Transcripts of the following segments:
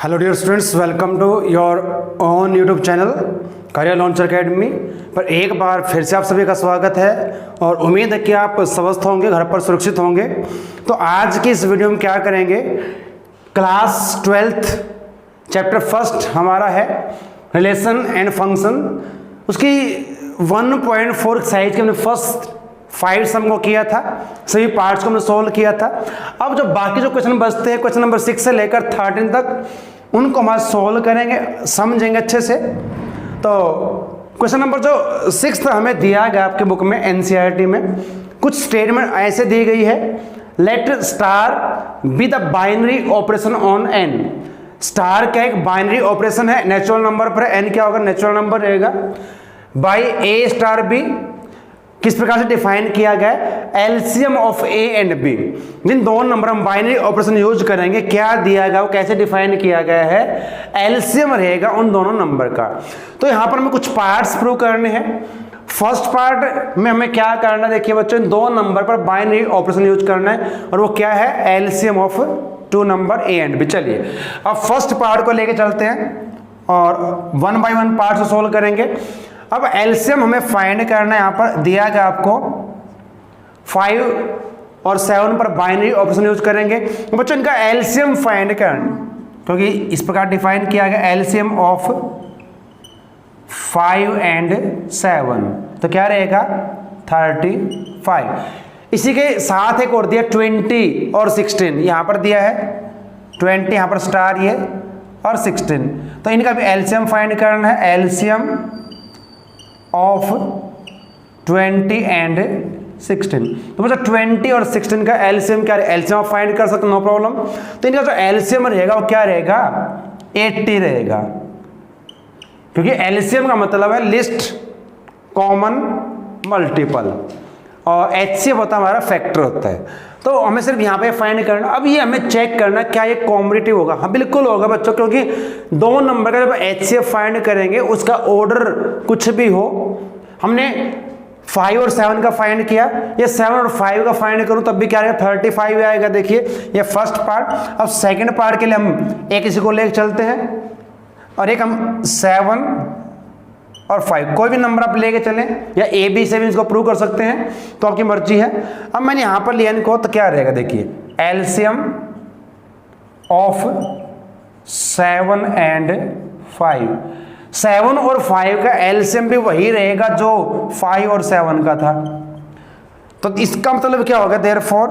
Hello dear students, welcome to your own YouTube channel Career Launcher Academy पर एक बार फिर से आप सभी का स्वागत है और उम्मीद है कि आप स्वस्थ होंगे, घर पर सुरक्षित होंगे। तो आज की इस वीडियो में क्या करेंगे, क्लास 12th चैप्टर फर्स्ट हमारा है रिलेशन एंड फंक्शन। उसकी 1.4 साइज के हमने फर्स्ट 5 सम को किया था, सभी पार्ट्स को हमने सोल्व किया था। अब जो बाकी जो क्वेश्चन बचते हैं, क्वेश्चन नंबर 6 से लेकर 13 तक, उनको हम आज सोल्व करेंगे, समझेंगे अच्छे से। तो क्वेश्चन नंबर जो 6 हमें दिया गया आपके बुक में एनसीईआरटी में, कुछ स्टेटमेंट ऐसे दी गई है, let star B the binary operation on N. Star क्या एक बाइनरी ऑपरेशन है, नेचुरल नंबर पर एन क्या होगा, नेचुरल नंबर रहेगा। बाई ए स्टार बी किस प्रकार से डिफाइन किया गया है, LCM of A and b. जिन दोनों नंबर हम बाइनरी ऑपरेशन यूज करेंगे, क्या दिया गया वो कैसे डिफाइन किया गया है, एलसीएम रहेगा उन दोनों नंबर का। तो यहां पर हमें कुछ पार्ट्स प्रूव करने हैं। फर्स्ट पार्ट में हमें क्या करना है, देखिए बच्चों, इन दो नंबर पर बाइनरी ऑपरेशन यूज करना है और वो क्या है, LCM of 2 number A and B. चलिए अब फर्स्ट पार्ट को लेके चलते हैं और 1 बाय 1 पार्ट से सोल्व करेंगे। अब एलसीएम हमें फाइंड करना है, यहां पर दिया गया आपको 5 और 7 पर बाइनरी ऑपरेशन यूज करेंगे। तो बच्चों इनका एलसीएम फाइंड करना, क्योंकि इस प्रकार डिफाइन किया गया एलसीएम ऑफ 5 एंड 7, तो क्या रहेगा 35। इसी के साथ एक और दिया 20 और 16, यहां पर दिया है 20, यहां पर स्टार ये और 16, तो इनका भी एलसीएम फाइंड करना है, एलसीएम ऑफ 20 एंड 16। तो मतलब 20 और 16 का एलसीएम क्या, एलसीएम आप फाइंड कर सकते, नो प्रॉब्लम। तो इनका जो एलसीएम रहेगा वो क्या रहेगा, 80 रहेगा, क्योंकि एलसीएम का मतलब है लिस्ट कॉमन मल्टीपल और एचसीएफ होता है हमारा फैक्टर होता है। तो हमें सिर्फ यहाँ पे फाइंड करना। अब ये हमें चेक करना क्या ये कॉम्बिनेटिव होगा। हाँ बिल्कुल होगा बच्चों, क्योंकि दो नंबर का जब एचसीएफ फाइंड करेंगे उसका ऑर्डर कुछ भी हो, हमने 5 और 7 का फाइंड किया, ये 7 और 5 का फाइंड करूं तब भी क्या आएगा, 35 आएगा। देखिए ये फर्स्ट पार्ट। अब सेकंड पार्ट के लिए हम एक इसी को लेकर चलते हैं और एक हम 7 और 5, कोई भी नंबर आप लेके चलें या ए बी से भी इसको प्रूव कर सकते हैं, तो आपकी मर्जी है। अब मैंने यहां पर लिया इनको, तो क्या रहेगा, देखिए एलसीएम ऑफ 7 एंड 5। 7 और 5 का एलसीएम भी वही रहेगा जो 5 और 7 का था। तो इसका मतलब क्या होगा, देयरफॉर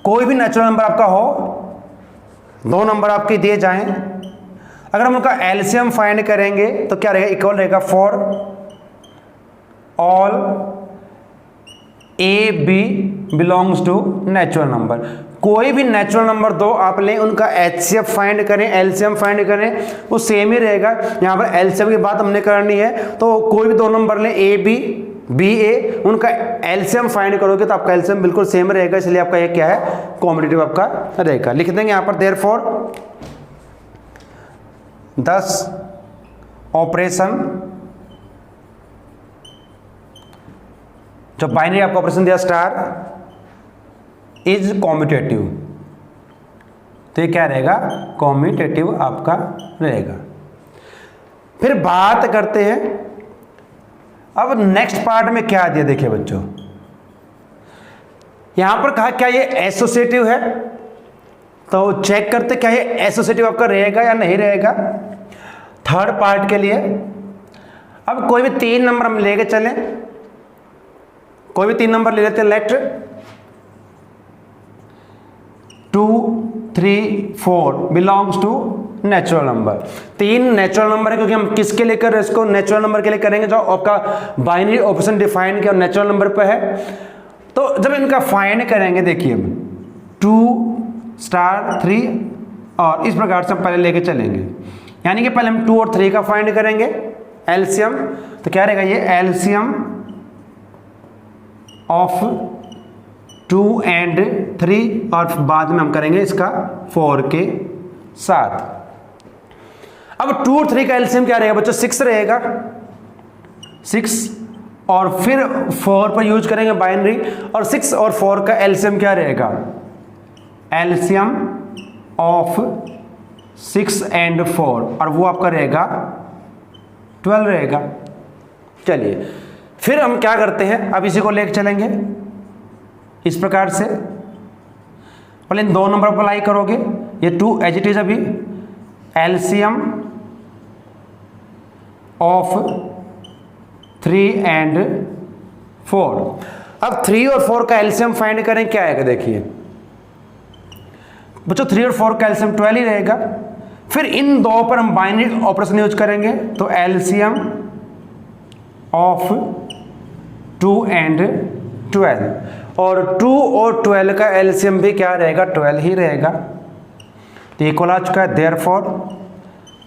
कोई भी नेचुरल नंबर आपका हो, दो नंबर आपके दिए जाएं, अगर हम उनका एलसीएम फाइंड करेंगे तो क्या रहेगा, इक्वल रहेगा for all A B belongs to natural number. कोई भी नेचुरल नंबर दो आप लें, उनका एचसीएफ फाइंड करें, एलसीएम फाइंड करें, वो सेम ही रहेगा। यहां पर एलसीएम की बात हमने करनी है, तो कोई भी दो नंबर लें, ए बी बी ए, उनका एलसीएम फाइंड करोगे तो आपका एलसीएम बिल्कुल सेम रहेगा, इसलिए आपका ये क्या है, कॉम्बिनेटिव आपका रहेगा। लिख देंगे यहां पर देयरफॉर 10 ऑपरेशन, जो बाइनरी आपका ऑपरेशन दिया स्टार, इज कॉम्यूटेटिव। तो ये क्या रहेगा, कॉम्यूटेटिव आपका रहेगा। फिर बात करते हैं अब नेक्स्ट पार्ट में क्या दिया, देखिए बच्चों यहां पर कहा क्या ये एसोसिएटिव है, तो चेक करते क्या ये एसोसिएटिव आपका रहेगा या नहीं रहेगा। थर्ड पार्ट के लिए अब कोई भी 3 नंबर हम लेके चलें, कोई भी 3 नंबर ले लेते हैं, let 2 3 4 belongs to natural number. 3 natural number है, क्योंकि हम किसके लेकर इसको नेचुरल नंबर के लिए करेंगे, जो आपका बाइनरी ऑपरेशन डिफाइन किया नेचुरल नंबर पे है। तो जब इनका फाइंड करेंगे, देखिए 2 स्टार 3 और इस प्रकार से हम पहले लेके चलेंगे, यानी कि पहले हम 2 और 3 का फाइंड करेंगे एलसीएम, तो क्या रहेगा ये एलसीएम ऑफ 2 एंड 3 और बाद में हम करेंगे इसका 4 के साथ। अब 2 और 3 का एलसीएम क्या रहेगा बच्चों, 6 रहेगा, 6 और फिर 4 पर यूज करेंगे बाइनरी, और 6 और 4 का एलसीएम क्या रहेगा, एलसीएम ऑफ 6 and 4 और वो आपका रहेगा 12 रहेगा। चलिए फिर हम क्या करते हैं, अब इसी को लेकर चलेंगे इस प्रकार से। पहले इन 2 नंबर पर अप्लाई करोगे, ये 2 एज इट इज अभी एलसीएम ऑफ 3 and 4। अब 3 और 4 का एलसीएम फाइंड करें, क्या आएगा देखिए बच्चों, 3 और 4 का एलसीएम 12 ही रहेगा। फिर इन 2 पर हम बाइनरी ऑपरेशन यूज करेंगे, तो एलसीएम ऑफ 2 and 12, और 2 और 12 का एलसीएम भी क्या रहेगा, 12 ही रहेगा। तो इक्वल आ चुका है। देयरफॉर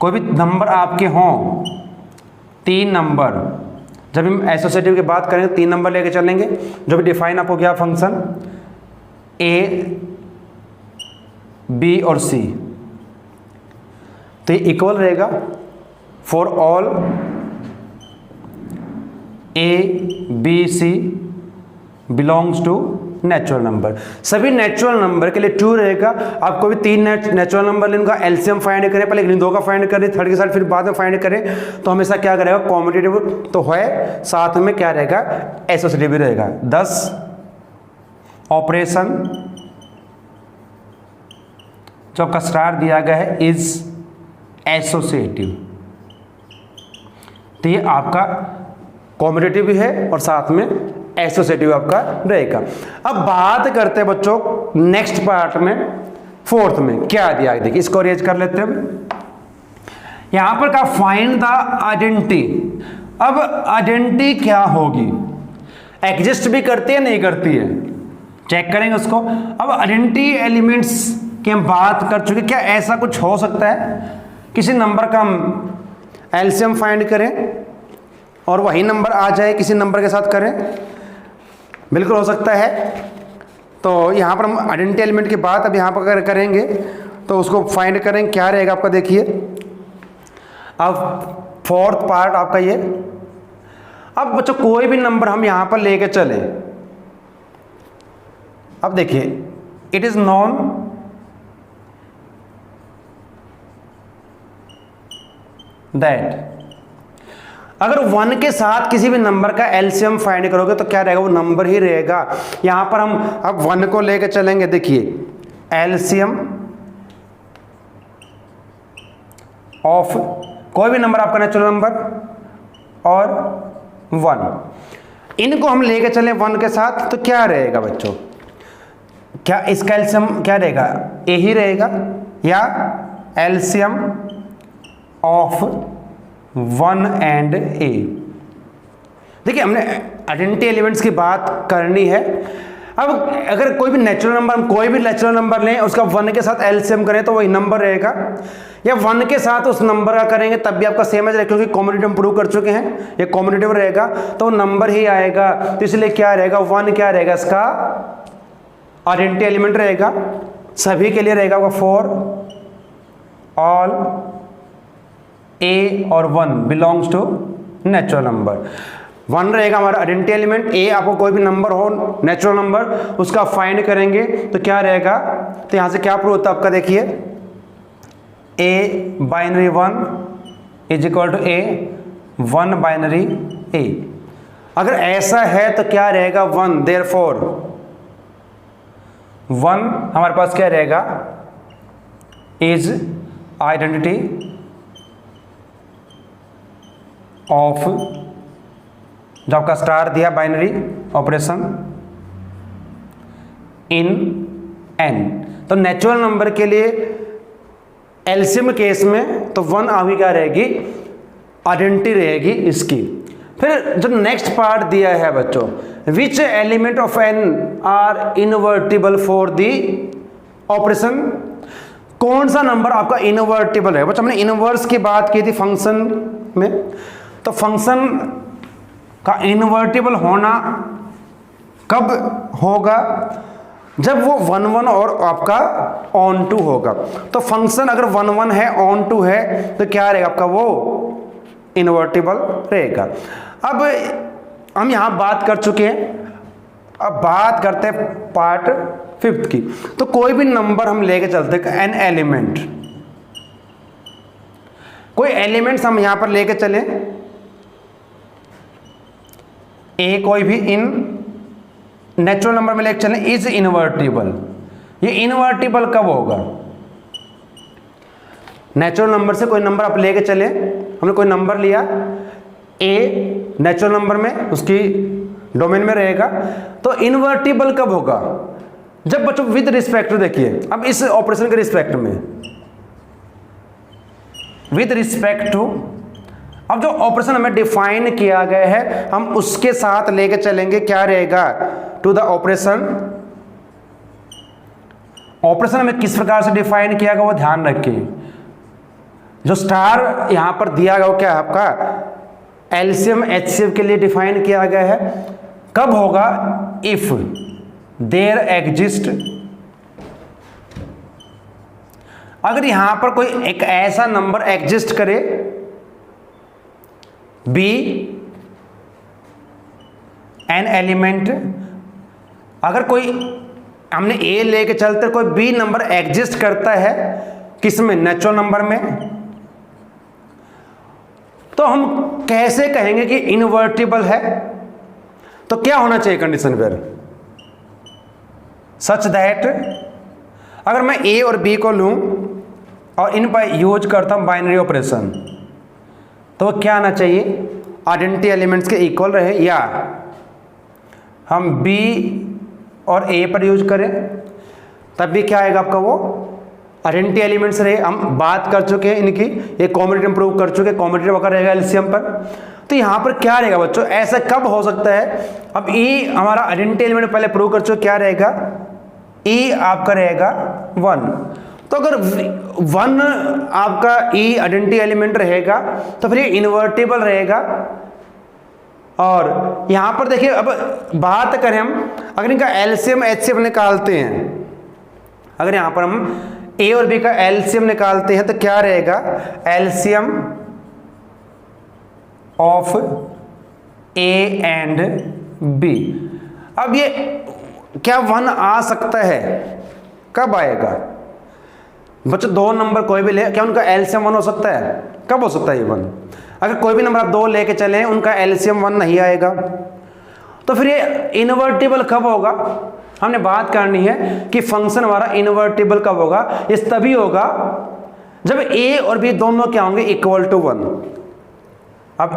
कोई भी नंबर आपके हों, 3 नंबर, जब हम एसोसिएटिव की बात करेंगे 3 नंबर लेके चलेंगे, जो भी डिफाइन आप हो गया फंक्शन ए बी और सी, तो ये इक्वल रहेगा for all A B C belongs to natural number. सभी नेचुरल नंबर के लिए ट्रू रहेगा। आपको भी 3 नेचुरल नंबर लेने का एलसीएम फाइंड करें, पहले इन 2 का फाइंड करें, थर्ड के साथ फिर बाद में फाइंड करें, तो हमेशा क्या करेगा, कॉम्पिटिटिव तो है, साथ में क्या रहेगा, एसोसिएटिव भी रहेगा। 10 ऑपरेशन जो आपका स्टार दिया गया है इज एसोसिएटिव, तो ये आपका कॉम्पिटिटिव भी है और साथ में एसोसिएटिव आपका रहेगा। अब बात करते हैं बच्चों नेक्स्ट पार्ट में, 4th में क्या दिया है, देखिए इसको अरेंज कर लेते हैं। यहां पर का फाइंड द आइडेंटिटी। अब आइडेंटिटी क्या होगी, एग्जिस्ट भी करती है नहीं करती है, चेक करेंगे उसको। अब आइडेंटिटी एलिमेंट्स की हम बात कर चुके, क्या ऐसा कुछ हो सकता है किसी नंबर का हम एलसीएम फाइंड करें और वही नंबर आ जाए किसी नंबर के साथ करें, बिल्कुल हो सकता है। तो यहाँ पर हम आइडेंटिटी एलिमेंट की बात अब यहाँ पर अगर करेंगे तो उसको फाइंड करेंगे, क्या रहेगा आपका देखिए। अब 4th पार्ट आपका ये। अब बच्चों कोई भी नंबर हम यहाँ पर लेके चले, अब देखिए इट इज नॉन दैट अगर 1 के साथ किसी भी नंबर का एलसीएम फाइंड करोगे तो क्या रहेगा, वो नंबर ही रहेगा। यहां पर हम अब 1 को लेकर चलेंगे, देखिए एलसीएम ऑफ कोई भी नंबर आपका नेचुरल नंबर और 1, इनको हम लेकर चले 1 के साथ, तो क्या रहेगा बच्चों, क्या इसका एलसीएम क्या रहेगा, ए ही रहेगा, या एलसीएम ऑफ 1 and A। देखिए हमने आइडेंटिटी एलिमेंट्स की बात करनी है। अब अगर कोई भी नेचुरल नंबर, हम कोई भी नेचुरल नंबर लें, उसका 1 के साथ एलसीएम करें तो वही नंबर रहेगा, या 1 के साथ उस नंबर का करेंगे तब भी आपका सेम रहेगा, क्योंकि कॉम्पिटिटिव हम प्रूव कर चुके हैं, ये कॉम्पिटिटिव रहेगा तो नंबर ही आएगा। तो इसलिए क्या रहेगा, 1 क्या रहेगा, इसका आइडेंटिटी एलिमेंट रहेगा, सभी के लिए रहेगा फॉर ऑल ए और 1 बिलोंग्स टू नेचुरल नंबर। 1 रहेगा हमारा आइडेंटिटी एलिमेंट, ए आपको कोई भी नंबर हो नेचुरल नंबर उसका फाइंड करेंगे तो क्या रहेगा, तो यहां से क्या प्रूव होता है आपका देखिए, a binary 1 is equal to a 1 binary a. अगर ऐसा है तो क्या रहेगा 1, देयरफॉर 1 हमारे पास क्या रहेगा, इज आइडेंटिटी ऑफ जो आपका स्टार दिया बाइनरी ऑपरेशन इन एन। तो नेचुरल नंबर के लिए एलसीएम केस में तो 1 आगे क्या रहेगी, आइडेंटिटी रहेगी इसकी। फिर जो नेक्स्ट पार्ट दिया है बच्चों, which element of N are invertible for the operation, कौन सा नंबर आपका इनवर्टिबल है। बच्चों हमने इनवर्स की बात की थी फंक्शन में, तो फंक्शन का इनवर्टिबल होना कब होगा, जब वो 1 1 और आपका ऑन टू होगा। तो फंक्शन अगर 1 1 है ऑन टू है तो क्या रहेगा आपका, वो इनवर्टिबल रहेगा। अब हम यहां बात कर चुके हैं, अब बात करते हैं पार्ट 5th की। तो कोई भी नंबर हम लेके चलते हैं एन एलिमेंट, कोई एलिमेंट्स हम यहां पर लेके चलें, ए कोई भी इन नेचुरल नंबर में लेके चलें, इज इनवर्टिबल। ये इनवर्टिबल कब होगा? नेचुरल नंबर से कोई नंबर आप लेके चले, हमने कोई नंबर लिया, ए नेचुरल नंबर में उसकी डोमेन में रहेगा, तो इनवर्टिबल कब होगा? जब बच्चों विद रिस्पेक्ट, देखिए अब इस ऑपरेशन के रिस्पेक्ट में, विद रिस्पेक्ट टू, अब जो ऑपरेशन हमें डिफाइन किया गया है हम उसके साथ लेके चलेंगे, क्या रहेगा? To the operation. ऑपरेशन हमें किस प्रकार से डिफाइन किया गया वो ध्यान रखिए। जो स्टार यहां पर दिया गया वो क्या है आपका? एलसीएम एचसीएफ के लिए डिफाइन किया गया है। कब होगा? इफ देयर एग्जिस्ट, अगर यहां पर कोई एक ऐसा नंबर एग्जिस्ट करे, बी एन एलिमेंट, अगर कोई हमने ए लेके चलते कोई बी नंबर एग्जिस्ट करता है, किसमें? नेचुरल नंबर में, तो हम कैसे कहेंगे कि इनवर्टिबल है? तो क्या होना चाहिए कंडीशन फिर? सच दैट, अगर मैं ए और बी को लूं और इन पर यूज करता हूं बाइनरी ऑपरेशन, तो वो क्या आना चाहिए? आइडेंटिटी एलिमेंट्स के इक्वल रहे, या हम बी और ए पर यूज करें तब भी क्या आएगा आपका? वो आइडेंटिटी एलिमेंट्स रहे। हम बात कर चुके हैं इनकी, ये कॉम्बिनेटिव प्रूव कर चुके हैं, कॉम्बिनेटिव अगर रहेगा एलसीएम पर, तो यहाँ पर क्या रहेगा बच्चों? ऐसा कब हो सकता है? अब ई हमारा आइडेंटिटी एलिमेंट पहले प्रूव कर चुके, क्या रहेगा? ई आपका रहेगा 1। तो अगर 1 आपका ई आइडेंटिटी एलिमेंट रहेगा तो फिर ये इन्वर्टिबल रहेगा। और यहां पर देखिए, अब बात करें हम, अगर इनका एलसीएम एचसीएफ निकालते हैं, अगर यहां पर हम ए और बी का एलसीएम निकालते हैं तो क्या रहेगा? LCM of A and B. अब ये क्या 1 आ सकता है? कब आएगा बच्चों? दो नंबर कोई भी ले, क्या उनका एलसीएम 1 हो सकता है? कब हो सकता है ये 1? अगर कोई भी नंबर आप 2 लेके चलें, उनका एलसीएम 1 नहीं आएगा, तो फिर ये इनवर्टिबल कब होगा? हमने बात करनी है कि फंक्शन हमारा इनवर्टिबल कब होगा। इस तभी होगा जब ए और बी दोनों क्या होंगे? Equal to 1। अब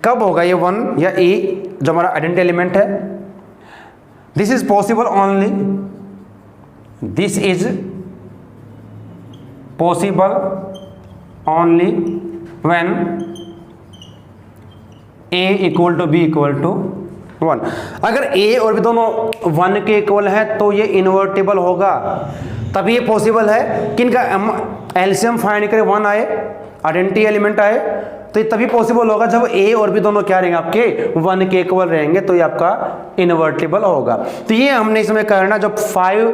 कब होगा ये 1 या ए जो हमारा आइडेंटिटी एलिमेंट है? This is possible only, this is possible only when A equal to B equal to 1। अगर ए और बी दोनों 1 के इक्वल है तो ये इन्वर्टिबल होगा। तभी ये पॉसिबल है कि इनका एलसीएम फाइंड करें 1 आए, आइडेंटिटी एलिमेंट आए, तो ये तभी पॉसिबल होगा जब ए और बी दोनों क्या रहेंगे? आपके 1 के इक्वल रहेंगे, तो ये आपका इन्वर्टिबल होगा। तो ये हमने इसमें करना, जब 5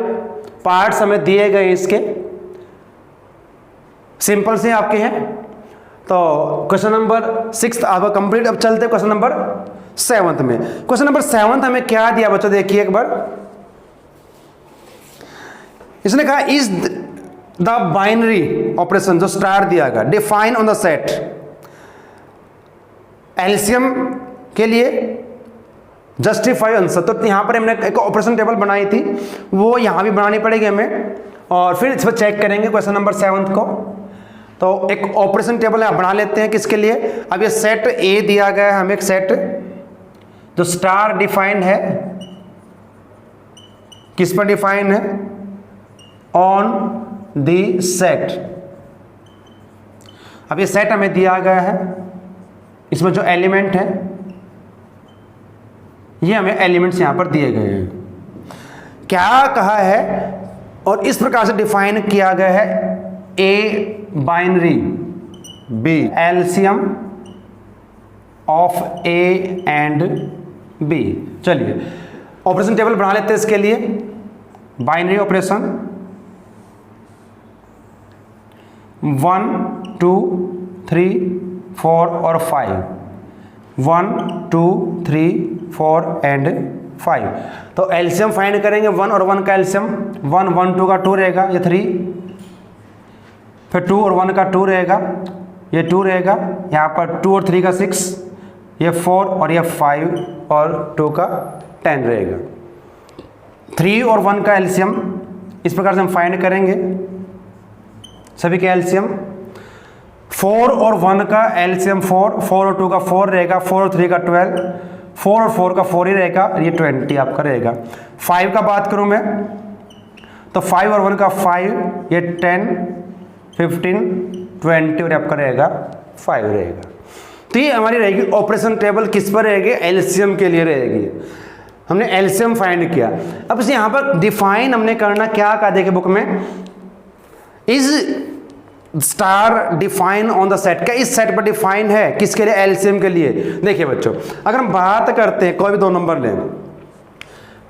पार्ट्स हमें दिए गए इसके, सिंपल से आपके हैं। तो क्वेश्चन नंबर 6 आपका कंप्लीट। अब चलते क्वेश्चन नंबर 7 में। क्वेश्चन नंबर 7 हमें क्या दिया बच्चों? देखिए एक बार, इसने कहा इज द बाइनरी ऑपरेशन, जो स्टार दिया गया, define on the set. LCM के लिए जस्टिफाई आंसर, तो यहां पर हमने एक ऑपरेशन टेबल बनाई थी, वो यहां भी बनानी पड़ेगी हमें, और फिर इस पर चेक करेंगे क्वेश्चन नंबर 7 को। तो एक ऑपरेशन टेबल यहां बना लेते हैं, किसके लिए? अब ये सेट ए दिया गया है हमें, एक सेट जो स्टार डिफाइंड है, किस पर डिफाइंड है? On the set. अब ये सेट हमें दिया गया है, इसमें जो एलिमेंट है ये हमें एलिमेंट्स यहां पर दिए गए हैं। क्या कहा है? और इस प्रकार से डिफाइन किया गया है, A binary, B LCM of A and B. चलिए ऑपरेशन टेबल बना लेते हैं इसके लिए। बाइनरी ऑपरेशन 1 2 3 4 और 5, 1 2 3 4 एंड 5। तो एलसीएम फाइंड करेंगे 1 और 1 का एलसीएम, 1 1 2 का 2 रहेगा, ये 3, फिर 2 और 1 का 2 रहेगा, ये 2 रहेगा, यहाँ पर 2 और 3 का 6, ये 4 और ये 5 और 2 का 10 रहेगा। 3 और 1 का एलसीएम इस प्रकार से हम फाइंड करेंगे, सभी के एलसीएम। 4 और 1 का एलसीएम 4, 4 और 2 का 4 रहेगा, 4 और 3 का 12, 4 और 4 का 4 ही रहेगा, ये 20 आपका रहेगा। 5 का बात करूं मैं तो 5 और 1 का 5, ये 10, 15, 20 और आपका रहेगा 5 रहेगा। तो ये हमारी रहेगी ऑपरेशन टेबल, किस पर रहेगी? एलसीएम के लिए रहेगी। हमने एलसीएम फाइंड किया। अब इसे यहाँ पर डिफाइन हमने करना क्या कहा, देखिए बुक में, is star define on the set. क्या इस सेट पर डिफाइन है? किसके लिए? एलसीएम के लिए। देखिए बच्चों, अगर हम बात करते हैं, कोई भी 2 नंबर लें,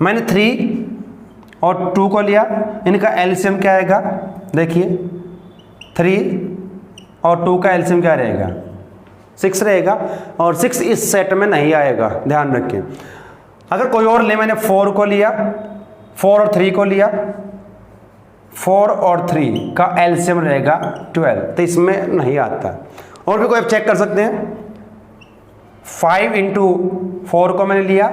मैंने 3 और 2 को लिया, इनका एलसीएम क्या आएगा? देखिए 3 और 2 का एलसीएम क्या रहेगा? 6 रहेगा, और 6 इस सेट में नहीं आएगा, ध्यान रखें। अगर कोई और ले, मैंने 4 को लिया, 4 और 3 को लिया, 4 और 3 का एलसीएम रहेगा 12, तो इसमें नहीं आता। और भी कोई आप चेक कर सकते हैं, 5 इंटू 4 को मैंने लिया,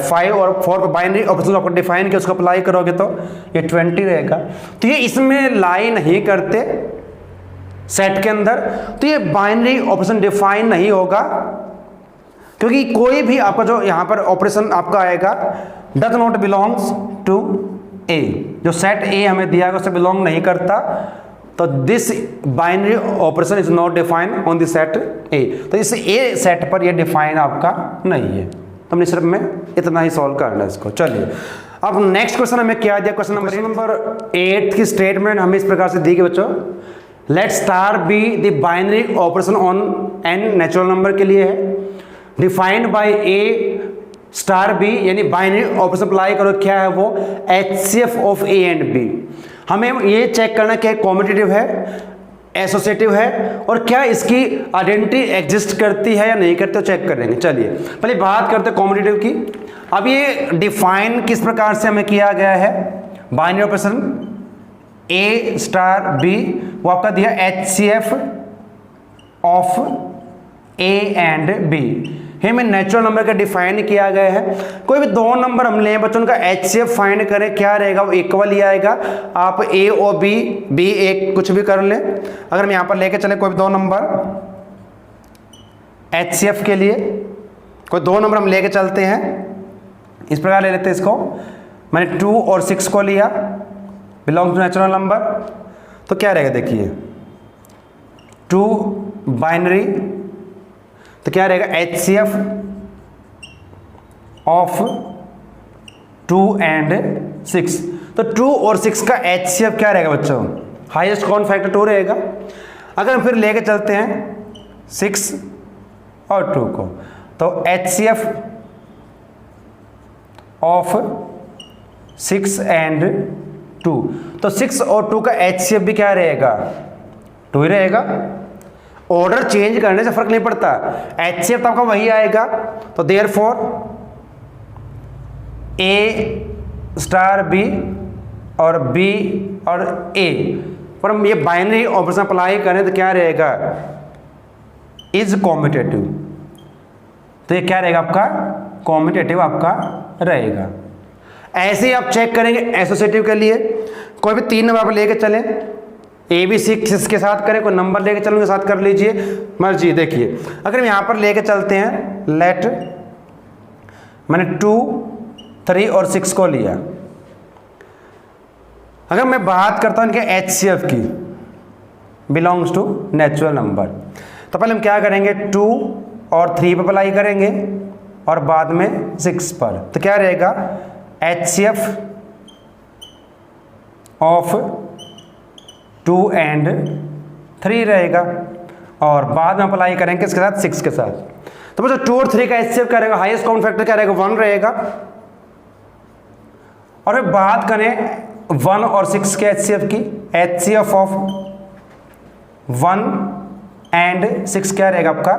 5 और 4 पर बाइनरी ऑपरेशन आपको डिफाइन किया, उसको अप्लाई करोगे तो ये 20 रहेगा। तो ये इसमें लाई नहीं करते सेट के अंदर, तो ये बाइनरी ऑपरेशन डिफाइन नहीं होगा, क्योंकि कोई भी आपका जो यहाँ पर ऑपरेशन आपका आएगा डज नॉट बिलोंग्स टू ए, जो सेट ए हमें दिया है उससे बिलोंग नहीं करता, तो this binary operation is not define on the set ए। तो इस ए सेट पर ये डिफाइन आपका नहीं है। तो हमने सिर्फ में इतना ही सॉल्व करना है इसको। चलिए अब नेक्स्ट क्वेश्चन हमें क्या दिया? क्वेश्चन नंबर 8 की स्टेटमेंट हमें इस प्रकार से दी गई बच्चों, let star B the binary operation on N natural number के लिए है, defined by A star B, यानी बाइनरी ऑपरेशन अप्लाई करो, क्या है वो? HCF of A and B. हमें ये चेक करना क्या कॉम्पिटिटिव है, एसोसिएटिव है, और क्या इसकी आइडेंटिटी एग्जिस्ट करती है या नहीं करती, तो चेक करेंगे। चलिए पहले बात करते हैं कॉम्पिटिटिव की। अब ये डिफाइन किस प्रकार से हमें किया गया है? Binary operation A star B, वो आपका दिया HCF of A and B, हमें नेचुरल नंबर का डिफाइन किया गया है। कोई भी 2 नंबर हम लें बच्चों, उनका एचसीएफ फाइंड करें, क्या रहेगा? वो इक्वल ही आएगा। आप ए और बी एक कुछ भी कर लें। अगर हम यहाँ पर लेके चले कोई भी 2 नंबर एचसीएफ के लिए, कोई 2 नंबर हम लेके चलते हैं, इस प्रकार ले लेते हैं इसको। मैंने 2 और 6 को लिया, बिलोंग टू नेचुरल नंबर, तो क्या रहेगा? देखिए 2 बाइनरी, तो क्या रहेगा? HCF of 2 and 6। तो 2 और 6 का एचसीएफ क्या रहेगा बच्चों? हाईएस्ट कॉमन फैक्टर 2 रहेगा। अगर हम फिर लेके चलते हैं 6 और 2 को, तो एचसीएफ ऑफ 6 एंड 2, तो 6 और 2 का एचसीएफ भी क्या रहेगा? 2 ही रहेगा। ऑर्डर चेंज करने से फर्क नहीं पड़ता, एचसीएफ तो आपका वही आएगा। तो देयरफॉर ए स्टार बी और बी और ए पर हम ये बाइनरी ऑपरेशन अप्लाई करें तो क्या रहेगा? Is competitive. तो ये क्या रहेगा आपका? कॉम्पिटिटिव आपका रहेगा। ऐसे ही आप चेक करेंगे एसोसिएटिव के लिए। कोई भी 3 नंबर आप लेके चलें, ए बी सी के साथ करें, कोई नंबर लेके चलेंगे साथ कर लीजिए, मर्जी। देखिए अगर हम यहाँ पर लेके चलते हैं, लेट मैंने 2, 3 और 6 को लिया। अगर मैं बात करता हूँ इनके एचसीएफ की, बिलोंग्स टू नेचुरल नंबर, तो पहले हम क्या करेंगे? 2 और 3 पर अप्लाई करेंगे और बाद में 6 पर। तो क्या रहेगा? एचसीएफ ऑफ 2 एंड 3 रहेगा, और बाद में अप्लाई करेंगे किसके साथ? 6 के साथ। तो बच्चों 2 और 3 का एचसीएफ क्या रहेगा? हाईएस्ट कॉमन फैक्टर क्या रहेगा? 1 रहेगा। और फिर बात करें 1 और 6 के एचसीएफ की, एचसीएफ ऑफ 1 एंड 6 क्या रहेगा आपका?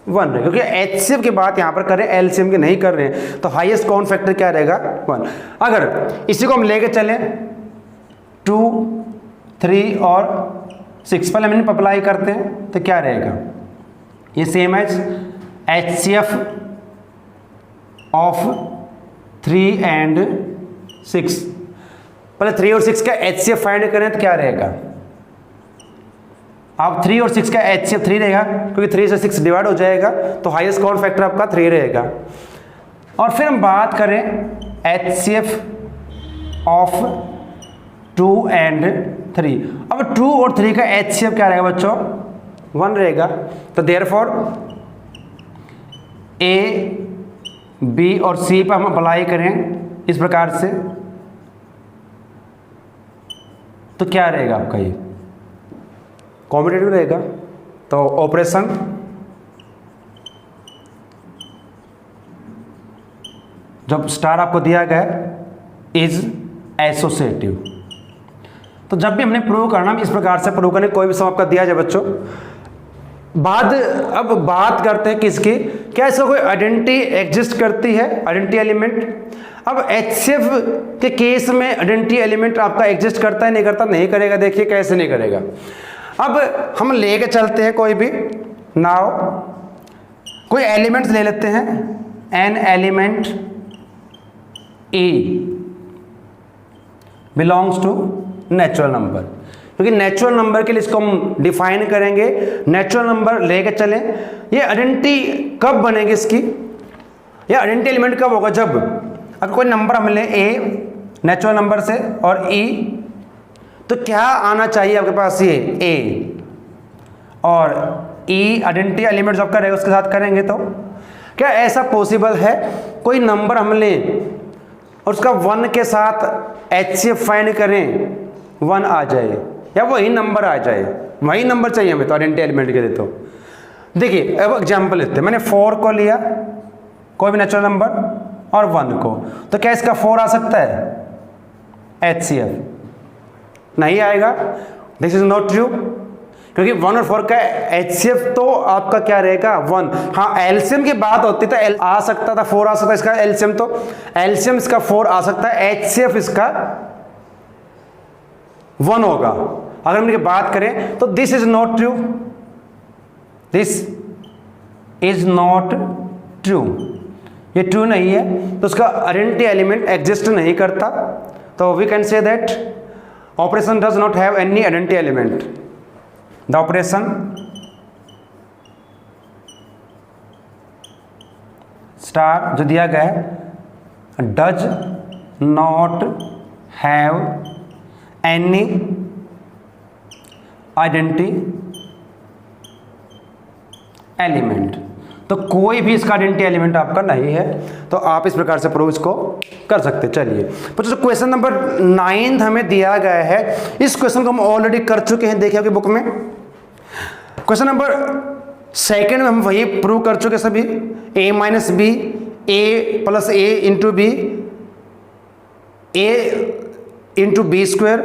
1 रहेगा, क्योंकि एचसीएफ की बात यहाँ पर कर रहे हैं, एलसीएम की नहीं कर रहे हैं। तो हाईएस्ट कॉमन फैक्टर क्या रहेगा? 1। अगर इसी को हम लेके चलें 2, 3 और 6 पहले हम अप्लाई करते हैं तो क्या रहेगा, ये same as HCF of 3 and 6। पहले 3 और 6 का HCF फाइंड करें तो क्या रहेगा, आप 3 और 6 का HCF 3 रहेगा, क्योंकि 3 से 6 डिवाइड हो जाएगा तो हाईएस्ट कॉमन फैक्टर आपका 3 रहेगा। और फिर हम बात करें HCF ऑफ 2 एंड 3। अब 2 और 3 का HCF क्या रहेगा बच्चों, 1 रहेगा। तो देयरफॉर A, B और C पर हम अप्लाई करें इस प्रकार से तो क्या रहेगा आपका, ये कॉम्पिटेटिव रहेगा। तो ऑपरेशन जब स्टार आपको दिया गया इज एसोसिएटिव, तो जब भी हमने प्रूव करना इस प्रकार से प्रूव करने, कोई भी सम आपका दिया जाए बच्चों। अब बात करते हैं किसकी, क्या इसका कोई आइडेंटिटी एग्जिस्ट करती है, आइडेंटिटी एलिमेंट। अब HCF के केस में आइडेंटिटी एलिमेंट आपका एग्जिस्ट करता है नहीं करता, नहीं करेगा। देखिए कैसे नहीं करेगा। अब हम लेके चलते हैं कोई भी, नाउ कोई एलिमेंट्स ले लेते हैं, an element E belongs to natural number, क्योंकि नेचुरल नंबर के लिए इसको हम डिफाइन करेंगे। नेचुरल नंबर लेके चलें, ये आइडेंटिटी कब बनेगी इसकी, ये आइडेंटिटी एलिमेंट कब होगा, जब अगर कोई नंबर हम लें A नेचुरल नंबर से और E, तो क्या आना चाहिए आपके पास, ये A और E आइडेंटिटी एलिमेंट जो आपका रहेगा उसके साथ करेंगे। तो क्या ऐसा पॉसिबल है कोई नंबर हम लें और उसका 1 के साथ HCF फाइंड करें 1 आ जाए, या वही नंबर आ जाए, वही नंबर चाहिए हमें तो आइडेंटिटी एलिमेंट के लिए। तो देखिए अब एग्जांपल लेते हैं, मैंने 4 को लिया, कोई भी नेचुरल नंबर, और 1 को, तो क्या इसका 4 आ सकता है HCF, नहीं आएगा। दिस इज नॉट ट्रू, क्योंकि 1 और 4 का HCF तो आपका क्या रहेगा 1। हाँ एलसीएम की बात होती तो आ सकता था 4 आ सकता है इसका एलसीएम, तो एलसीएम इसका 4 आ सकता है, HCF इसका 1 होगा। अगर हम बात करें तो this is not true, this is not true, ये ट्रू नहीं है, तो उसका आइडेंटिटी एलिमेंट एग्जिस्ट नहीं करता। तो we can say that operation does not have any identity element. The operation star जो दिया गया है does not have any identity element, तो कोई भी इसका आइडेंटिटी एलिमेंट आपका नहीं है। तो आप इस प्रकार से प्रूव इसको कर सकते हैं। चलिए बच्चों क्वेश्चन नंबर 9 हमें दिया गया है, इस क्वेश्चन को हम ऑलरेडी कर चुके हैं, देखिए आपकी बुक में। क्वेश्चन नंबर 2 में हम वही प्रूव कर चुके सभी, a minus B, a plus A into B, a into B square,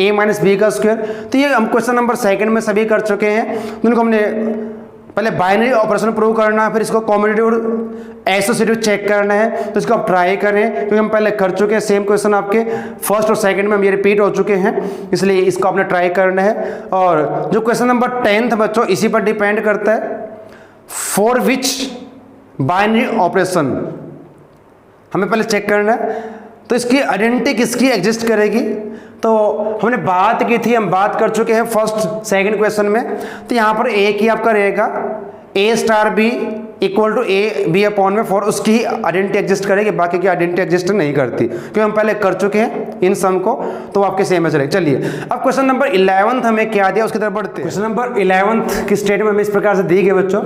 a minus B का स्क्वायर। तो ये हम क्वेश्चन नंबर 2 में सभी कर चुके हैं। जिनको हमने पहले बाइनरी ऑपरेशन प्रूव करना है, फिर इसको कॉम्बिनेटिव एसोसिएटिव चेक करना है, तो इसको आप ट्राई करें, क्योंकि हम पहले कर चुके हैं। सेम क्वेश्चन आपके फर्स्ट और सेकंड में हम ये रिपीट हो चुके हैं, इसलिए इसको आपने ट्राई करना है। और जो क्वेश्चन नंबर 10 था बच्चों, इसी पर डिपेंड करता है, फॉर विच बाइनरी ऑपरेशन हमें पहले चेक करना है, तो इसकी आइडेंटिटी किसकी एग्जिस्ट करेगी। तो हमने बात की थी, हम बात कर चुके हैं फर्स्ट सेकंड क्वेश्चन में। तो यहाँ पर ए की आपका रहेगा a star B equal to a b upon में 4, उसकी ही आइडेंटिटी एग्जिस्ट करेगी, बाकी की आइडेंटिटी एग्जिस्ट नहीं करती, क्योंकि हम पहले कर चुके हैं इन सम को, तो आपके सेम है चलेगा। चलिए अब क्वेश्चन नंबर 11 हमें क्या दिया उसकी तरफ बढ़ते हैं। क्वेश्चन नंबर 11 की स्टेटमेंट हमें इस प्रकार से दी गई बच्चों,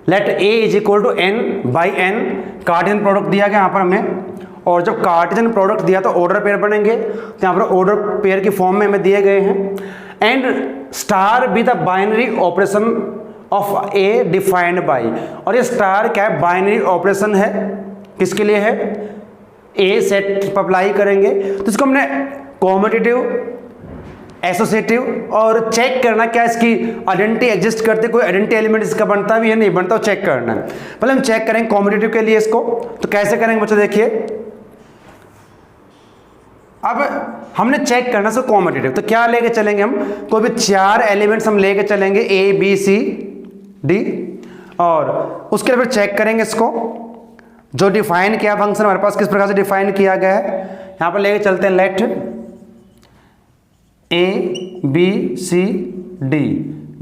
let A is equal to N by N, Cartesian product दिया गया यहाँ पर हमें, और जब कार्टेशियन प्रोडक्ट दिया तो ऑर्डर पेयर बनेंगे, तो यहाँ पर ऑर्डर पेयर की फॉर्म में हमें दिए गए हैं। And star B the binary operation of A defined by, और ये स्टार क्या है, बाइनरी ऑपरेशन है, किसके लिए है, ए सेट पर अप्लाई करेंगे। तो इसको हमने कॉम्पिटिटिव एसोसिएटिव और चेक करना क्या इसकी आइडेंटिटी एग्जिस्ट करती, कोई आइडेंटिटी एलिमेंट इसका बनता भी है नहीं बनता, चेक करना है। पहले हम चेक करेंगे कॉम्पिटिटिव के लिए इसको, तो कैसे करेंगे बच्चों, देखिए अब हमने चेक करना इसको कॉम्पिटिटिव, तो क्या लेके चलेंगे हम, कोई भी 4 एलिमेंट्स हम लेके चलेंगे ए बी सी डी, और उसके लिए फिर चेक करेंगे इसको जो डिफाइन किया फंक्शन हमारे पास किस प्रकार से डिफाइन किया गया है। यहां पर लेके चलते हैं let A B C D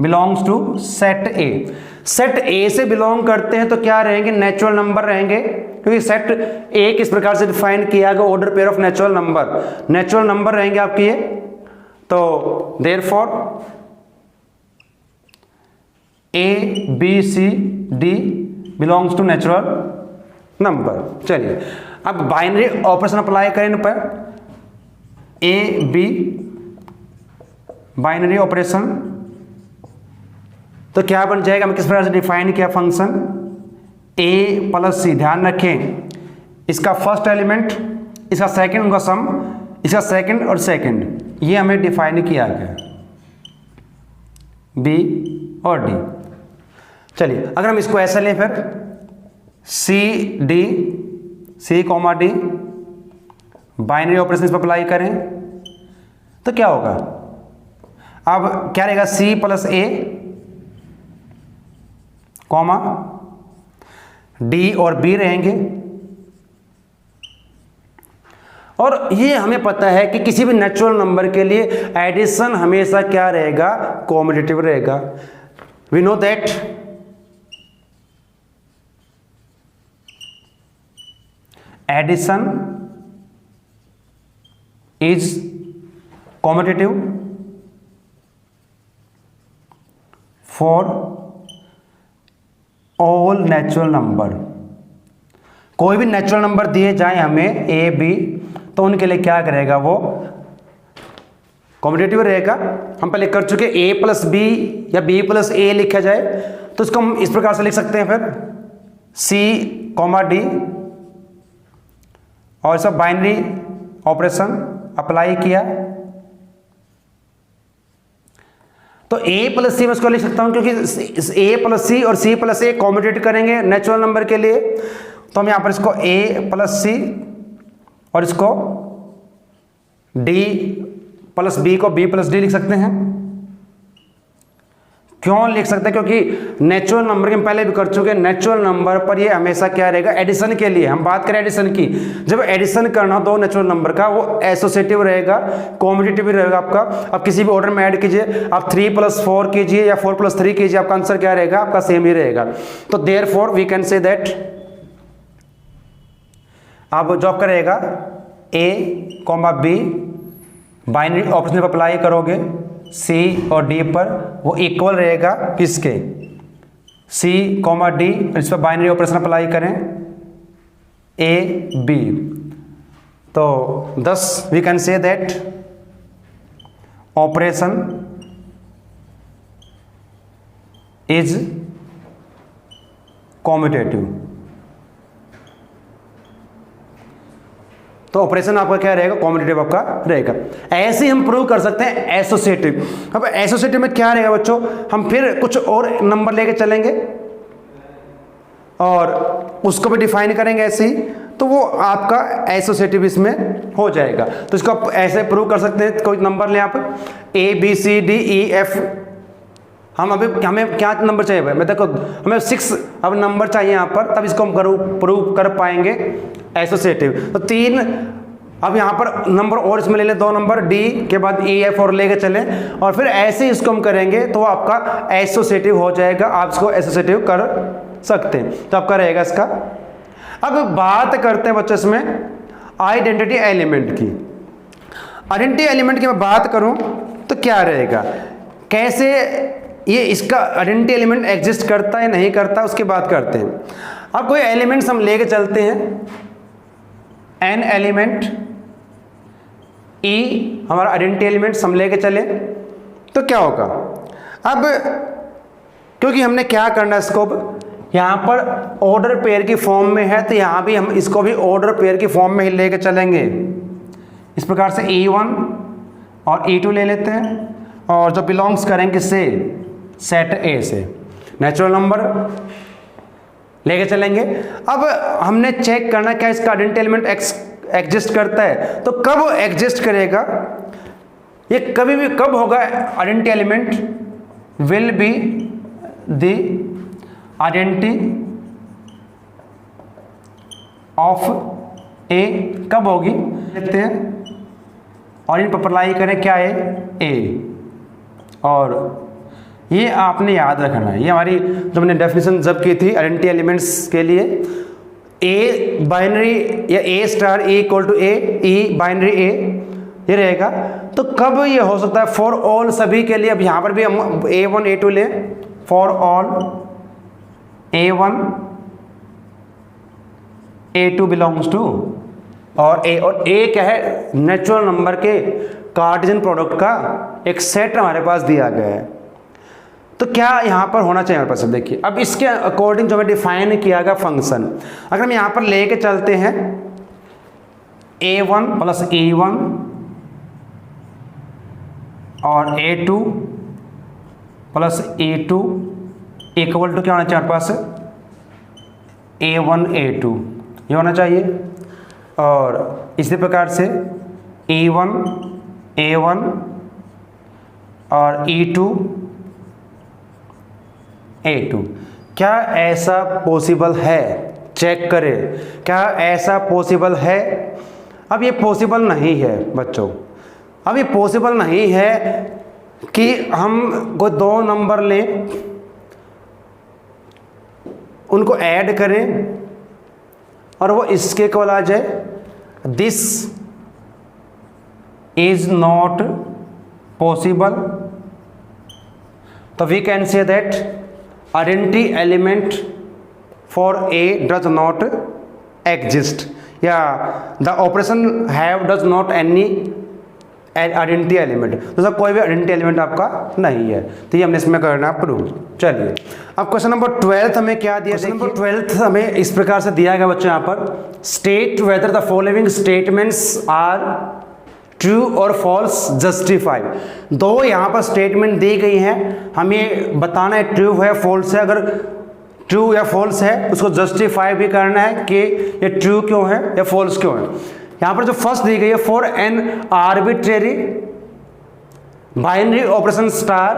belongs to set A. Set A से बिलोंग करते हैं तो क्या रहेंगे, नेचुरल नंबर रहेंगे, क्योंकि सेट ए किस प्रकार से डिफाइन किया गया, order pair of natural number, natural number रहेंगे आपके ये। तो therefore A B C D belongs to natural number. चलिए अब बाइनरी ऑपरेशन अप्लाई करें इन पर, ए बी बाइनरी ऑपरेशन, तो क्या बन जाएगा, हमें किस प्रकार से डिफाइन किया फंक्शन a प्लस सी। ध्यान रखें इसका फर्स्ट एलिमेंट, इसका सेकंड, उनका सम, इसका सेकंड और सेकंड, ये हमें डिफाइन किया गया b और d। चलिए अगर हम इसको ऐसा लें फिर C D C comma D binary operation इस पर अप्लाई करें तो क्या होगा, अब क्या रहेगा c प्लस ए कॉमा डी और बी रहेंगे। और ये हमें पता है कि किसी भी नेचुरल नंबर के लिए एडिशन हमेशा क्या रहेगा, कॉम्पिटिटिव रहेगा। We know that addition is competitive for all natural number. कोई भी नेचुरल नंबर दिए जाए हमें ए बी, तो उनके लिए क्या करेगा, वो कॉम्पिटिटिव रहेगा। हम पहले कर चुके ए प्लस बी या बी प्लस ए लिखा जाए तो इसको हम इस प्रकार से लिख सकते हैं फिर सी कॉमा डी, और सब बाइनरी ऑपरेशन अप्लाई किया तो a प्लस सी में इसको लिख सकता हूं, क्योंकि a प्लस सी और c प्लस ए कॉम्पिटिट करेंगे नेचुरल नंबर के लिए, तो हम यहां पर इसको a प्लस सी और इसको d प्लस बी को b प्लस डी लिख सकते हैं। क्यों लिख सकते हैं, क्योंकि नेचुरल नंबर के हम पहले भी कर चुके हैं, नेचुरल नंबर पर ये हमेशा क्या रहेगा, एडिशन के लिए। हम बात करें एडिशन की, जब एडिशन करना हो दो नेचुरल नंबर का, वो एसोसिएटिव रहेगा, कॉम्पिटिटिव रहेगा आपका। अब किसी भी ऑर्डर में ऐड कीजिए, आप 3 + 4 कीजिए या 4 + 3 कीजिए, आपका आंसर क्या रहेगा, आपका सेम ही रहेगा। तो therefore we can say that आप जॉब करेगा a comma B binary operation पर अप्लाई करोगे C और D पर, वो इक्वल रहेगा किसके, C कॉमा D, इस पर बाइनरी ऑपरेशन अप्लाई करें A B। तो thus we can say that operation is competitive. तो ऑपरेशन आपका क्या रहेगा, कॉम्पिटिटिव आपका रहेगा। ऐसे ही हम प्रूव कर सकते हैं एसोसिएटिव। अब एसोसिएटिव में क्या रहेगा बच्चों, हम फिर कुछ और नंबर लेके चलेंगे और उसको भी डिफाइन करेंगे ऐसे ही, तो वो आपका एसोसिएटिव इसमें हो जाएगा। तो इसको आप ऐसे प्रूव कर सकते हैं, कोई नंबर लें आप A B C D E F, हमें क्या नंबर चाहिए भाई, मैं देखो हमें 6 अब नंबर चाहिए यहाँ पर, तब इसको हम प्रूव कर पाएंगे एसोसिएटिव। तो 3 अब यहाँ पर नंबर और इसमें ले लें, 2 नंबर डी के बाद ई एफ और लेके चलें, और फिर ऐसे इसको हम करेंगे तो आपका एसोसिएटिव हो जाएगा। आप इसको एसोसिएटिव कर सकते हैं, तो आपका रहेगा इसका। अब बात करते हैं बच्चों इसमें आइडेंटिटी एलिमेंट की। आइडेंटिटी एलिमेंट की मैं बात करूं तो क्या रहेगा, कैसे ये इसका आइडेंटिटी एलिमेंट एग्जिस्ट करता है नहीं करता, उसकी बात करते हैं। अब कोई एलिमेंट्स हम लेके चलते हैं, एन एलिमेंट ई हमारा आइडेंटिटी एलिमेंट्स हम लेके चले तो क्या होगा। अब क्योंकि हमने क्या करना है, इसको यहाँ पर ऑर्डर पेयर की फॉर्म में है, तो यहाँ भी हम इसको भी ऑर्डर पेयर की फॉर्म में ही लेके चलेंगे। इस प्रकार से E1 और E2 ले लेते हैं, और जो बिलोंग्स करेंगे से सेट ए से नेचुरल नंबर लेके चलेंगे। अब हमने चेक करना क्या इसका आइडेंटिटी एलिमेंट एग्जिस्ट करता है। तो कब एग्जिस्ट करेगा, ये कभी भी कब होगा, identity element will be the identity of a, कब होगी देखते हैं, और इन पर अप्लाई करें क्या है ए, और ये आपने याद रखना है। ये हमारी जो हमने डेफिनेशन जब की थी आइडेंटिटी एलिमेंट्स के लिए, ए बाइनरी या a star a equal to a, e binary a, ये रहेगा। तो कब ये हो सकता है, फॉर ऑल सभी के लिए। अब यहाँ पर भी हम A1 A2 लें, for all A1 A2 belongs to, और A क्या है, नेचुरल नंबर के कार्टेशियन प्रोडक्ट का एक सेट हमारे पास दिया गया है। तो क्या यहाँ पर होना चाहिए हमारे पास, देखिए अब इसके अकॉर्डिंग जो हमें डिफाइन किया गया फंक्शन, अगर हम यहाँ पर लेके चलते हैं A1 प्लस E1 और A2 plus E2 equal to क्या होना चाहिए हमारे पास, A1 A2, ये होना चाहिए। और इसी प्रकार से E1 A1 और E2 A2। क्या ऐसा पॉसिबल है, चेक करें क्या ऐसा पॉसिबल है। अब ये पॉसिबल नहीं है बच्चों, अब ये पॉसिबल नहीं है कि हम कोई दो नंबर लें, उनको ऐड करें और वो इसके इक्वल आ जाए। This is not possible. तो we can say that identity element for a does not exist, या the operation have does not any identity element, तो सर कोई भी आइडेंटिटी एलिमेंट आपका नहीं है। तो ये हमने इसमें करना प्रूव। चलिए अब क्वेश्चन नंबर 12 हमें क्या दिया, क्वेश्चन नंबर 12 हमें इस प्रकार से दिया गया बच्चों, यहाँ पर state whether the following statements are true और फॉल्स जस्टिफाइड। दो यहाँ पर स्टेटमेंट दी गई हैं, हमें बताना है ट्रू है फॉल्स है। अगर ट्रू या फॉल्स है उसको जस्टिफाई भी करना है कि ये ट्रू क्यों है या फॉल्स क्यों है। यहाँ पर जो फर्स्ट दी गई है, for an arbitrary binary operation star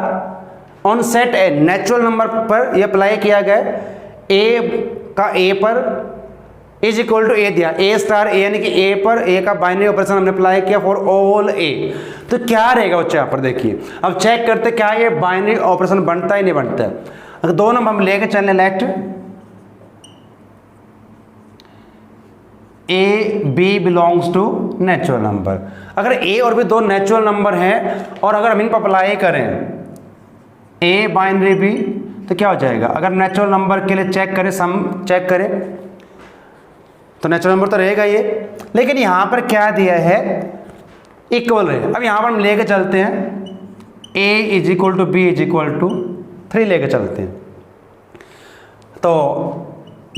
on set A, natural number पर यह अप्लाई किया गया, ए का ए पर इज इक्वल टू ए दिया, ए स्टार ए यानी कि ए पर ए का बाइनरी ऑपरेशन हमने अप्लाई किया फॉर ऑल ए। तो क्या रहेगा बच्चे, यहाँ पर देखिए अब चेक करते क्या ये बाइनरी ऑपरेशन बनता है नहीं बनता है। अगर दो नंबर हम लेके चलने let A B belongs to natural number, अगर ए और बी दो नेचुरल नंबर हैं और अगर हम इन पर अप्लाई करें ए बाइनरी बी, तो क्या हो जाएगा। अगर नेचुरल नंबर के लिए चेक करें, सम चेक करें तो नेचुरल नंबर तो रहेगा ये, लेकिन यहाँ पर क्या दिया है इक्वल रहे। अब यहाँ पर हम लेके चलते हैं a is equal to b is equal to 3 लेके चलते हैं, तो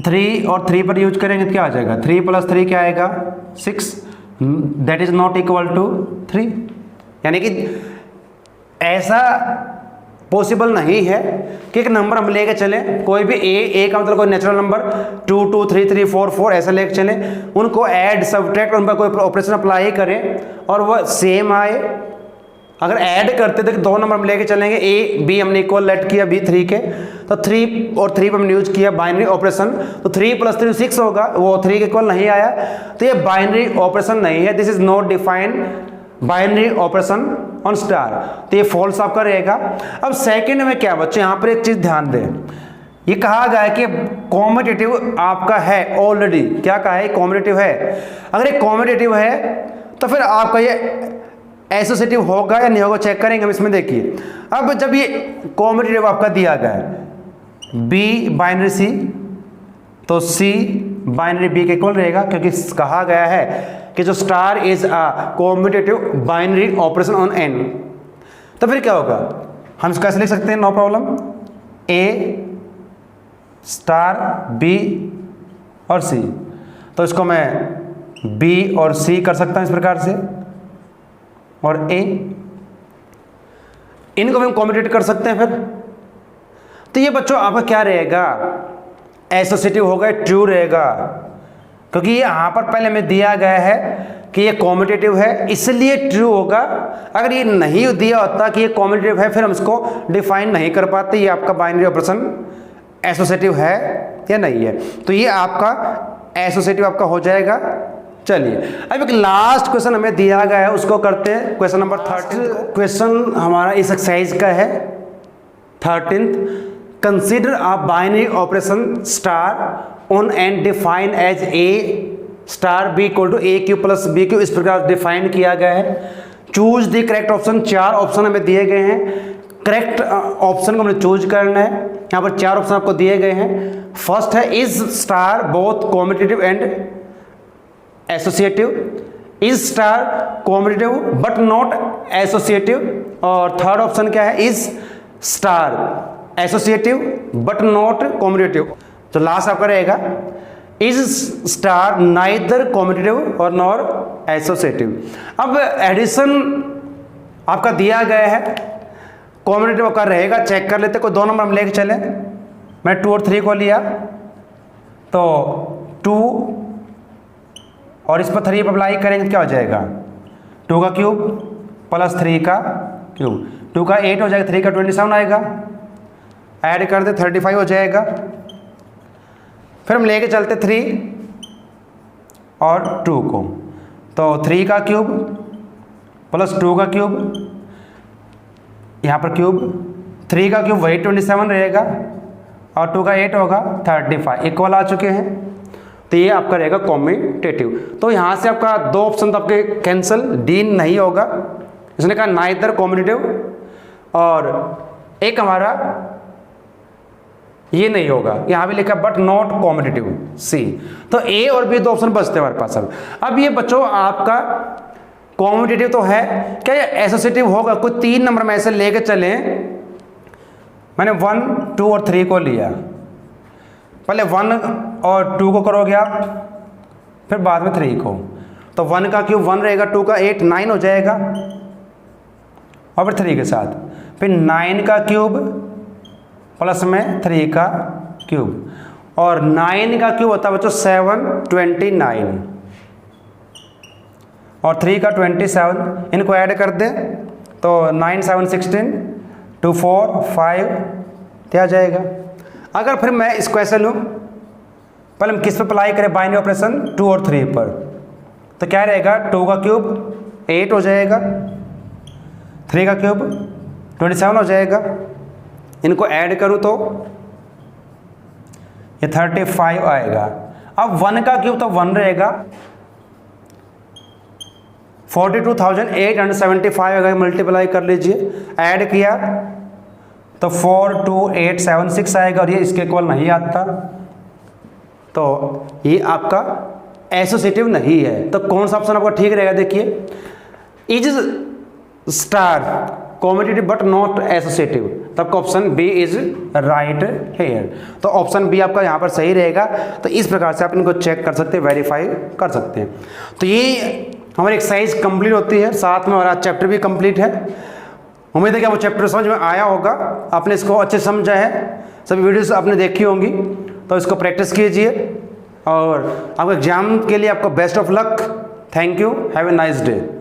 3 और 3 पर यूज करेंगे तो क्या आ जाएगा, 3 प्लस 3 क्या आएगा 6, that is not equal to 3। यानी कि ऐसा पॉसिबल नहीं है कि एक नंबर हम लेके चलें, कोई भी ए का मतलब कोई नेचुरल नंबर 2 2 3 3 4 4 ऐसा लेके चलें, उनको ऐड सब्ट्रैक्ट उन पर कोई ऑपरेशन अप्लाई करें और वह सेम आए। अगर ऐड करते तो दो नंबर हम लेके चलेंगे, ए बी हमने इक्वल लेट किया बी 3 के, तो 3 और 3 पर हमने यूज किया बाइनरी ऑपरेशन, तो 3 प्लस 3 6 होगा, वो 3 के इक्वल नहीं आया, तो ये बाइनरी ऑपरेशन नहीं है। This is not defined binary operation on star, तो ये फॉल्स आपका रहेगा। अब सेकंड में क्या बच्चे, यहाँ पर एक चीज ध्यान दें, ये कहा गया है कि कॉम्पिटिटिव आपका है ऑलरेडी, क्या कहा है कॉम्पिटिटिव है। अगर ये कॉम्पिटिटिव है तो फिर आपका ये एसोसिएटिव होगा या नहीं होगा चेक करेंगे हम इसमें। देखिए अब जब ये कॉम्पिटिटिव आपका दिया गया है बी बाइनरी सी, तो सी बाइनरी बी के इक्वल रहेगा, क्योंकि कहा गया है कि जो star is a competitive binary operation on N. तो फिर क्या होगा, हम इसको ऐसे लिख सकते हैं नो प्रॉब्लम, ए स्टार बी और सी, तो इसको मैं बी और सी कर सकता हूं इस प्रकार से, और ए, इनको भी हम कॉम्पिटिट कर सकते हैं फिर। तो ये बच्चों आपका क्या रहेगा, एसोसिएटिव होगा, ट्रू रहेगा। क्योंकि यहाँ पर पहले हमें दिया गया है कि ये कॉम्यूटेटिव है, इसलिए ट्रू होगा। अगर ये नहीं दिया होता कि ये कॉम्यूटेटिव है, फिर हम इसको डिफाइन नहीं कर पाते ये आपका बाइनरी ऑपरेशन एसोसिएटिव है या नहीं है। तो ये आपका एसोसिएटिव आपका हो जाएगा। चलिए अब एक लास्ट क्वेश्चन हमें दिया गया है, उसको करते हैं। क्वेश्चन नंबर 13 क्वेश्चन हमारा इस एक्सरसाइज का है 13th। Consider a binary operation star on and define as A star B equal to A Q plus B Q, इस प्रकार डिफाइन किया गया है। Choose the correct option, 4 option हमें दिए गए हैं। करेक्ट ऑप्शन को हमें चूज करना है। यहाँ पर 4 ऑप्शन आपको दिए गए हैं। फर्स्ट है is star both commutative and associative, is star commutative but not associative, और थर्ड ऑप्शन क्या है, is star associative but not commutative. तो लास्ट आपका रहेगा इज स्टार नाइदर कॉम्यूटेटिव और नॉर एसोसिएटिव। अब एडिशन आपका दिया गया है, कॉम्यूटेटिव आपका रहेगा, चेक कर लेते। कोई 2 नंबर हम लेके चले, मैं 2 और 3 को लिया तो 2 और इस पर 3 पर अप्लाई करेंगे तो क्या हो जाएगा, 2 का क्यूब प्लस 3 का क्यूब, 2 का 8 हो जाएगा, 3 का 27 आएगा, ऐड कर दे 35 हो जाएगा। फिर हम लेके चलते 3 और 2 को, तो 3 का क्यूब प्लस 2 का क्यूब, यहाँ पर क्यूब, 3 का क्यूब वही 27 रहेगा और 2 का 8 होगा 35, इक्वल आ चुके हैं। तो ये आपका रहेगा कॉम्यूटेटिव। तो यहाँ से आपका 2 ऑप्शन तो आपके कैंसिल, डी नहीं होगा, इसने कहा नाइदर कॉम्यूटेटिव, और एक हमारा ये नहीं होगा, यहाँ भी लिखा बट नॉट कॉम्यूटेटिव, सी। तो ए और बी 2 ऑप्शन बचते हैं हमारे पास। अब ये बच्चों आपका कॉम्यूटेटिव तो है, क्या ये एसोसिएटिव होगा? कोई 3 नंबर में ऐसे लेके चले, मैंने 1, 2 और 3 को लिया, पहले 1 और 2 को करोगे आप, फिर बाद में 3 को, तो 1 का क्यूब 1 रहेगा, 2 का 8 9 हो जाएगा, और फिर 3 के साथ, फिर 9 का क्यूब प्लस में 3 का क्यूब, और 9 का क्यूब होता है बच्चों 7 29, और 3 का 27, इनको ऐड कर दें तो 9 7 16 2 4 5 क्या जाएगा। अगर फिर मैं इसको ऐसे लूँ, पहले हम किस पे अप्लाई करें, बाइनरी ऑपरेशन 2 और 3 पर, तो क्या रहेगा, 2 का क्यूब 8 हो जाएगा, 3 का क्यूब 27 हो जाएगा, इनको ऐड करूँ तो ये 35 आएगा। अब 1 का क्यूब तो 1 रहेगा, 42,875 अगर मल्टीप्लाई कर लीजिए, ऐड किया तो 42876 आएगा, और ये इसके इक्वल नहीं आता, तो ये आपका एसोसिएटिव नहीं है। तो कौन सा ऑप्शन आपका ठीक रहेगा, देखिए, is star commutative but not associative, तब option b is right here. तो ऑप्शन बी आपका यहाँ पर सही रहेगा। तो इस प्रकार से आप इनको चेक कर सकते हैं, वेरीफाई कर सकते हैं। तो ये हमारी एक्सरसाइज कंप्लीट होती है, साथ में हमारा चैप्टर भी कंप्लीट है। उम्मीद है कि वो चैप्टर समझ में आया होगा, आपने इसको अच्छे समझा है, सभी वीडियोस आपने देखी होंगी, तो इसको प्रैक्टिस कीजिए, और आपको एग्जाम के लिए आपको best of luck. Thank you, have a nice day.